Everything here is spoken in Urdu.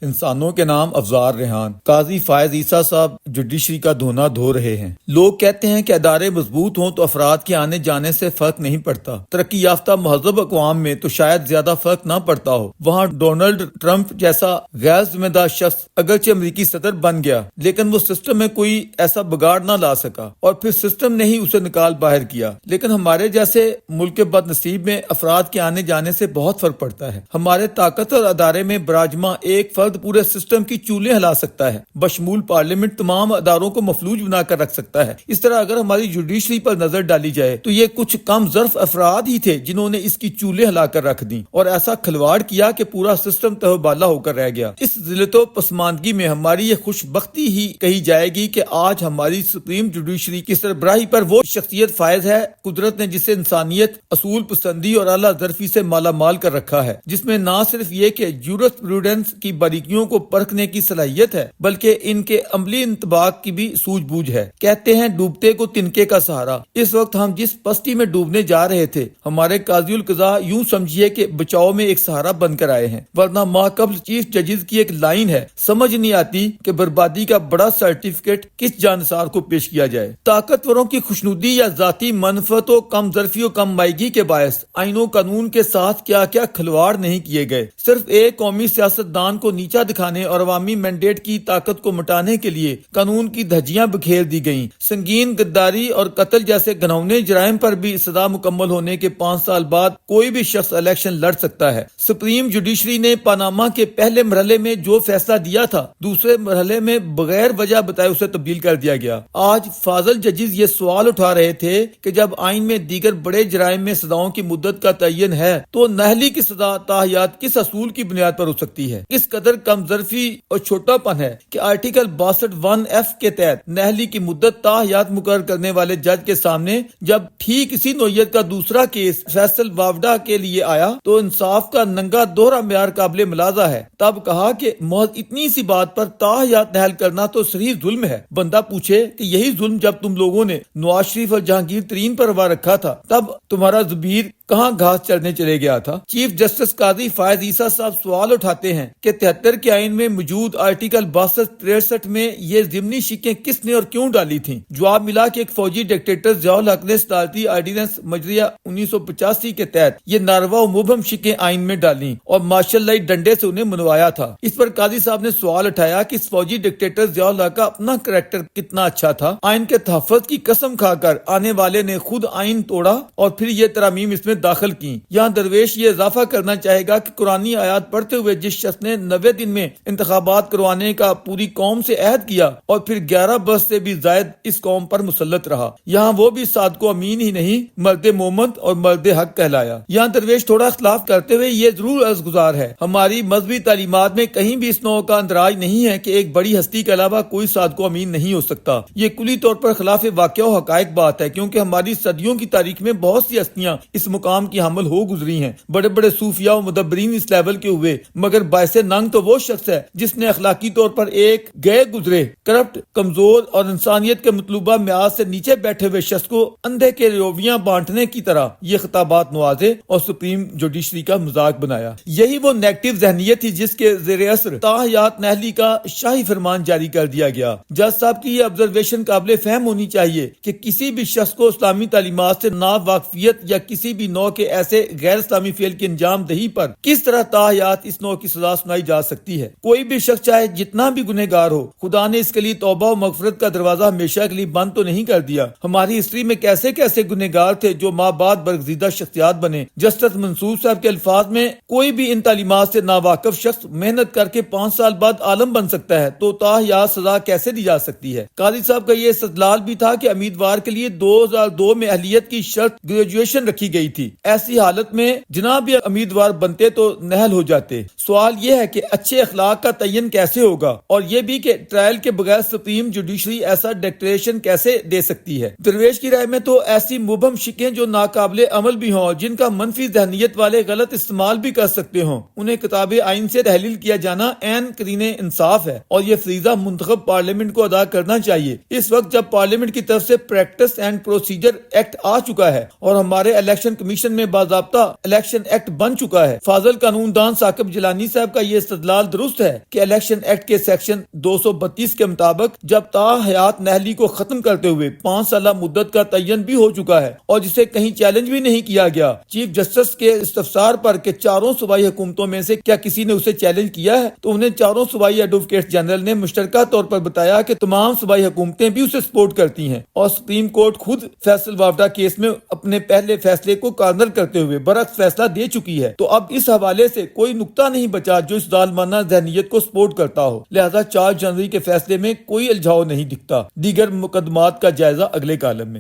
انسانوں کے نام افزار ریحان۔ قاضی فائز عیسیٰ صاحب جوڈیشری کا دھونا دھو رہے ہیں۔ لوگ کہتے ہیں کہ ادارے مضبوط ہوں تو افراد کے آنے جانے سے فرق نہیں پڑتا۔ ترقی یافتہ مہذب اقوام میں تو شاید زیادہ فرق نہ پڑتا ہو۔ وہاں ڈونلڈ ٹرمپ جیسا غیر ذمہ دار شخص اگرچہ امریکی صدر بن گیا لیکن وہ سسٹم میں کوئی ایسا بگاڑ نہ لا سکا اور پھر سسٹم نے ہی اسے نکال باہر کیا۔ لیکن ہمارے جیسے ملک کے بد نصیب میں افراد کے آنے جانے سے بہت فرق پڑتا ہے۔ ہمارے طاقتور ادارے میں براجمہ ایک فرد پورے سسٹم کی چولیں ہلا سکتا ہے، بشمول پارلیمنٹ تمام اداروں کو مفلوج بنا کر رکھ سکتا ہے۔ اس طرح اگر ہماری جوڈیشری پر نظر ڈالی جائے تو یہ کچھ کم ظرف افراد ہی تھے جنہوں نے اس کی چولیں ہلا کر رکھ دیں اور ایسا کھلواڑ کیا کہ پورا سسٹم تہوبالا ہو کر رہ گیا۔ اس ذلت و پسماندگی میں ہماری یہ خوش بختی ہی کہی جائے گی کہ آج ہماری سپریم جوڈیشری کی سربراہی پر وہ شخصیت فائز ہے۔ قدرت نے جسے انسانیت، اصول پسندی اور اعلیٰ ظرفی سے مالا مال کر رکھا ہے، جس میں نہ صرف یہ کہ جورسپروڈنس کی باریکیوں کو پرکھنے کی صلاحیت ہے بلکہ ان کے عملی انطباق کی بھی سوجھ بوجھ ہے۔ کہتے ہیں ڈوبتے کو تنکے کا سہارا۔ اس وقت ہم جس پستی میں ڈوبنے جا رہے تھے ہمارے قاضی القضاء یوں سمجھیے کہ بچاؤ میں ایک سہارا بن کر آئے ہیں، ورنہ ماقبل چیف ججز کی ایک لائن ہے، سمجھ نہیں آتی کہ بربادی کا بڑا سرٹیفکیٹ کس جانسار کو پیش کیا جائے۔ طاقتوروں کی خوشنودی یا ذاتی منفعت و کم ظرفی و کم مائگی کے باعث آئین و قانون کے ساتھ کیا کیا کھلواڑ نہیں کیے گئے۔ صرف ایک قومی سیاستدان کو نیچا دکھانے اور عوامی مینڈیٹ کی طاقت کو مٹانے کے لیے قانون کی دھجیاں بکھیر دی گئیں۔ سنگین غداری اور قتل جیسے گھناؤنے جرائم پر بھی سزا مکمل ہونے کے 5 سال بعد کوئی بھی شخص الیکشن لڑ سکتا ہے۔ سپریم جوڈیشری نے پاناما کے پہلے مرحلے میں جو فیصلہ دیا تھا دوسرے مرحلے میں بغیر وجہ بتائے اسے تبدیل کر دیا گیا۔ آج فاضل ججز یہ سوال اٹھا رہے تھے کہ جب آئین میں دیگر بڑے جرائم میں سزاؤں کی مدت کا تعین ہے تو نااہلی کی سزا تاحیات کس اصول کی بنیاد پر ہو سکتی ہے؟ کس قدر کم ظرفی اور چھوٹا پن ہے کہ آرٹیکل 62(1)(f) کے تحت نااہلی کی مدت تاحیات مقرر کرنے والے جج کے سامنے جب ٹھیک اسی نوعیت کا دوسرا کیس فیصل وافڈا کے لیے آیا تو انصاف کا ننگا دوہرا معیار قابل ملاحظہ ہے۔ تب کہا کہ محض اتنی سی بات پر تاحیات نااہل کرنا تو صریح ظلم ہے۔ بندہ پوچھے کہ یہی ظلم جب تم لوگوں نے نواز شریف اور جہانگیر ترین پر روا رکھا تھا تب تمہارا زبیر کہاں گھاس چرنے چلے گیا تھا؟ چیف جسٹس قاضی فائز عیسیٰ صاحب سوال اٹھاتے ہیں کہ 73 کے آئین میں موجود آرٹیکل 62-63 میں یہ ضمنی شکیں کس نے اور کیوں ڈالی تھیں؟ جواب ملا کہ ایک فوجی ڈکٹیٹر ضیاء الحق نے صدارتی آرڈیننس مجریہ 1985 کے تحت یہ ناروا و مبہم شکیں آئین میں ڈالیں اور ماشاء اللہ ڈنڈے سے انہیں منوایا تھا۔ اس پر قاضی صاحب نے سوال اٹھایا کہ اس فوجی ڈکٹیٹر ضیاء الحق کا اپنا کریکٹر کتنا اچھا تھا، آئین کے تحفظ کی قسم کھا کر آنے والے نے خود آئین توڑا اور پھر یہ ترامیم اس میں داخل کی۔ یہاں درویش یہ اضافہ کرنا چاہے گا کہ قرآنی آیات پڑھتے ہوئے جس شخص نے 90 دن میں انتخابات کروانے کا پوری قوم سے عہد کیا اور پھر 11 برس سے بھی زائد اس قوم پر مسلط رہا، یہاں وہ بھی صادق و امین ہی نہیں مرد مومن اور مرد حق کہلایا۔ یہاں درویش تھوڑا اختلاف کرتے ہوئے یہ ضرور عرض گزار ہے، ہماری مذہبی تعلیمات میں کہیں بھی اس نوع کا اندراج نہیں ہے کہ ایک بڑی ہستی کے علاوہ کوئی صادق و امین نہیں ہو سکتا۔ یہ کلی طور پر خلاف واقع و حقائق بات ہے، کیونکہ ہماری صدیوں کی تاریخ میں بہت سی ہستیاں اس مقام کی حامل ہو گزری ہیں۔ بڑے بڑے صوفیاء و مدبرین اس لیول کے ہوئے، مگر باعث ننگ تو وہ شخص ہے جس نے اخلاقی طور پر ایک گئے گزرے، کرپٹ، کمزور اور انسانیت کے مطلوبہ معیار سے نیچے بیٹھے ہوئے شخص کو اندھے کے رویاں بانٹنے کی طرح یہ خطابات نوازے اور سپریم جوڈیشری کا مذاق بنایا۔ یہی وہ نیگیٹو ذہنیت تھی جس کے زیر اثر تاحیات نااہلی کا شاہی فرمان جاری کر دیا گیا۔ جج صاحب کی یہ آبزرویشن قابل فہم ہونی چاہیے کہ کسی بھی شخص کو اسلامی تعلیمات سے ناواقفیت یا کسی بھی نوع کے ایسے غیر اسلامی فعل کی انجام دہی پر کس طرح تاحیات اس نوع کی سزا سنائی جا سکتی ہے۔ کوئی بھی شخص چاہے جتنا بھی گنہگار ہو، خدا نے اس کے لیے توبہ و مغفرت کا دروازہ ہمیشہ کے لیے بند تو نہیں کر دیا۔ ہماری ہسٹری میں کیسے کیسے گنہگار تھے جو ماں بعد برگزیدہ شخصیات بنے۔ جسٹس منصور صاحب کے الفاظ میں کوئی بھی ان تعلیمات سے ناواقف شخص محنت کر کے 5 سال بعد عالم بن سکتا ہے تو تاحیات سزا کیسے دی جا سکتی ہے؟ قاضی صاحب کا یہ استدلال بھی تھا کہ امیدوار کے لیے 2002 میں اہلیت کی شرط گریجویشن رکھی گئی تھی، ایسی حالت میں جناب بھی امیدوار بنتے تو نہل ہو جاتے۔ سوال یہ ہے کہ اچھے اخلاق کا تعین کیسے ہوگا اور یہ بھی کہ ٹرائل کے بغیر سپریم جوڈیشری ایسا ڈکلیریشن کیسے دے سکتی ہے؟ درویش کی رائے میں تو ایسی مبہم شکیں جو ناقابل عمل بھی ہوں، جن کا منفی ذہنیت والے غلط استعمال بھی کر سکتے ہوں، انہیں کتاب آئین سے تحلیل کیا جانا عین قرین انصاف ہے اور یہ فریضہ منتخب پارلیمنٹ کو ادا کرنا چاہیے۔ اس وقت جب پارلیمنٹ کی طرف سے پریکٹس اینڈ پروسیجر ایکٹ آ چکا ہے اور ہمارے الیکشن کمیشن کمیشن میں باضابطہ الیکشن ایکٹ بن چکا ہے۔ فاضل قانون دان ثاقب جیلانی صاحب کا یہ استدلال درست ہے کہ الیکشن ایکٹ کے سیکشن 232 کے مطابق جب تا حیات نااہلی کو ختم کرتے ہوئے 5 سالہ مدت کا تعین بھی ہو چکا ہے اور جسے کہیں چیلنج بھی نہیں کیا گیا، چیف جسٹس کے استفسار پر کہ چاروں صوبائی حکومتوں میں سے کیا کسی نے اسے چیلنج کیا ہے، تو انہیں چاروں صوبائی ایڈوکیٹ جنرل نے مشترکہ طور پر بتایا کہ تمام صوبائی حکومتیں بھی اسے سپورٹ کرتی ہیں اور سپریم کورٹ خود فیصل وافڈا کیس میں اپنے پہلے فیصلے کو کارنر کرتے ہوئے برعکس فیصلہ دے چکی ہے۔ تو اب اس حوالے سے کوئی نقطہ نہیں بچا جو اس ظالمانہ ذہنیت کو سپورٹ کرتا ہو، لہذا 4 جنوری کے فیصلے میں کوئی الجھاؤ نہیں دکھتا۔ دیگر مقدمات کا جائزہ اگلے کالم میں۔